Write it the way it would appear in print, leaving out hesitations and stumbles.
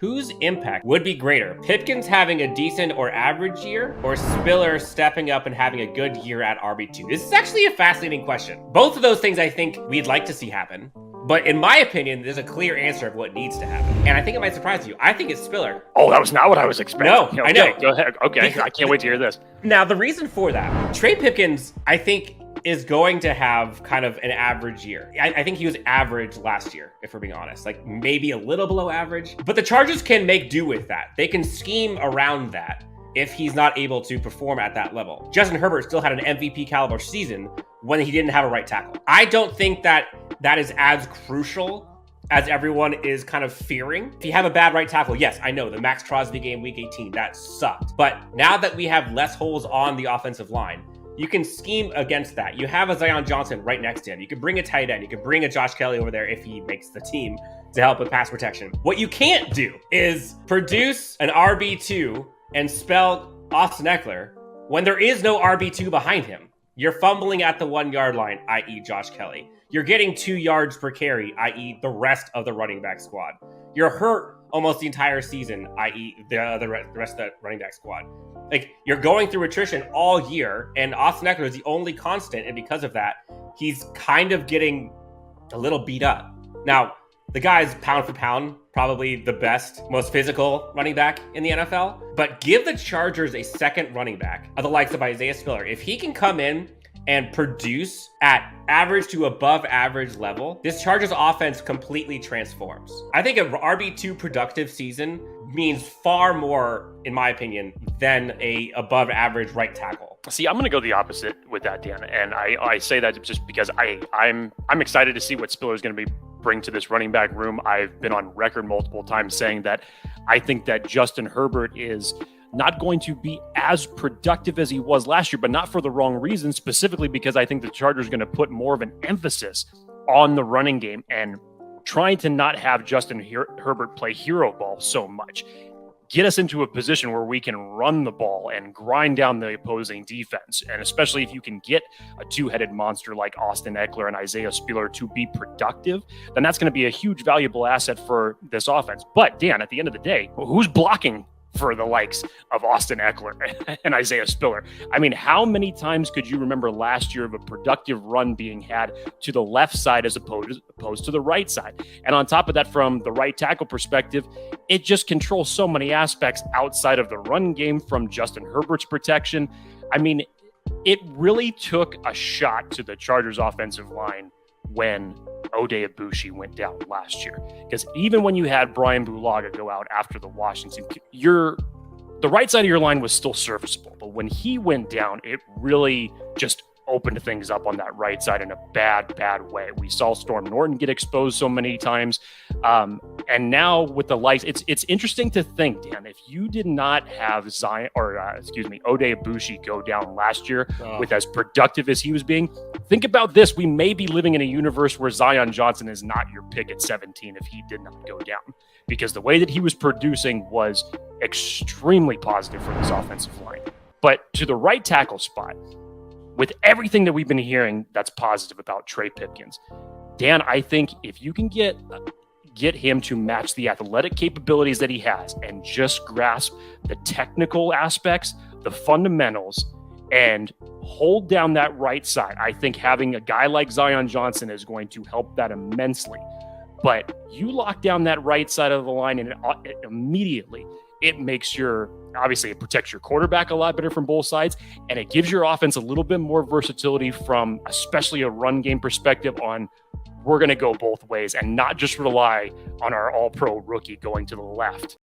Whose impact would be greater? Pipkins having a decent or average year, or Spiller stepping up and having a good year at RB2? This is actually a fascinating question. Both of those things I think we'd like to see happen. But in my opinion, there's a clear answer of what needs to happen. And I think it might surprise you. I think it's Spiller. Oh, that was not what I was expecting. No, okay, I know. Go ahead. Okay, I can't wait to hear this. Now, the reason for that, Trey Pipkins, I think, is going to have kind of an average year. I think he was average last year, if we're being honest. Like, maybe a little below average. But the Chargers can make do with that. They can scheme around that if he's not able to perform at that level. Justin Herbert still had an MVP caliber season when he didn't have a right tackle. I don't think that is as crucial as everyone is kind of fearing. If you have a bad right tackle, yes, I know the Max Crosby game week 18, that sucked. But now that we have less holes on the offensive line, you can scheme against that. You have a Zion Johnson right next to him. You could bring a tight end. You could bring a Josh Kelly over there if he makes the team to help with pass protection. What you can't do is produce an RB2 and spell Austin Eckler when there is no RB2 behind him. You're fumbling at the 1 yard line, i.e. Josh Kelly. You're getting 2 yards per carry, i.e. the rest of the running back squad. You're hurt almost the entire season, i.e. the rest of the running back squad. Like, you're going through attrition all year, and Austin Eckler is the only constant, and because of that, he's kind of getting a little beat up. Now, the guy's pound for pound, probably the best, most physical running back in the NFL, but give the Chargers a second running back of the likes of Isaiah Spiller. If he can come in and produce at average to above average level, this Chargers offense completely transforms. I think an RB2 productive season means far more, in my opinion, than a above average right tackle. See, I'm going to go the opposite with that, Dan. And I say that just because I'm excited to see what Spiller is going to bring to this running back room. I've been on record multiple times saying that I think that Justin Herbert is not going to be as productive as he was last year, but not for the wrong reason, specifically because I think the Chargers are going to put more of an emphasis on the running game and trying to not have Justin Herbert play hero ball so much. Get us into a position where we can run the ball and grind down the opposing defense. And especially if you can get a two-headed monster like Austin Eckler and Isaiah Spiller to be productive, then that's going to be a huge valuable asset for this offense. But Dan, at the end of the day, who's blocking for the likes of Austin Eckler and Isaiah Spiller? I mean, how many times could you remember last year of a productive run being had to the left side as opposed to the right side? And on top of that, from the right tackle perspective, it just controls so many aspects outside of the run game from Justin Herbert's protection. I mean, it really took a shot to the Chargers offensive line when Oday Aboushi went down last year. Because even when you had Brian Bulaga go out after the Washington, the right side of your line was still serviceable. But when he went down, it really just opened things up on that right side in a bad way. We saw Storm Norton get exposed so many times. And now with the likes, it's interesting to think, Dan, if you did not have Oday Aboushi go down last year with as productive as he was being, think about this. We may be living in a universe where Zion Johnson is not your pick at 17 if he did not go down, because the way that he was producing was extremely positive for this offensive line. But to the right tackle spot, with everything that we've been hearing that's positive about Trey Pipkins, Dan, I think if you can get him to match the athletic capabilities that he has and just grasp the technical aspects, the fundamentals, and hold down that right side, I think having a guy like Zion Johnson is going to help that immensely. But you lock down that right side of the line and immediately it makes obviously it protects your quarterback a lot better from both sides, and it gives your offense a little bit more versatility from especially a run game perspective on we're going to go both ways and not just rely on our all-pro rookie going to the left.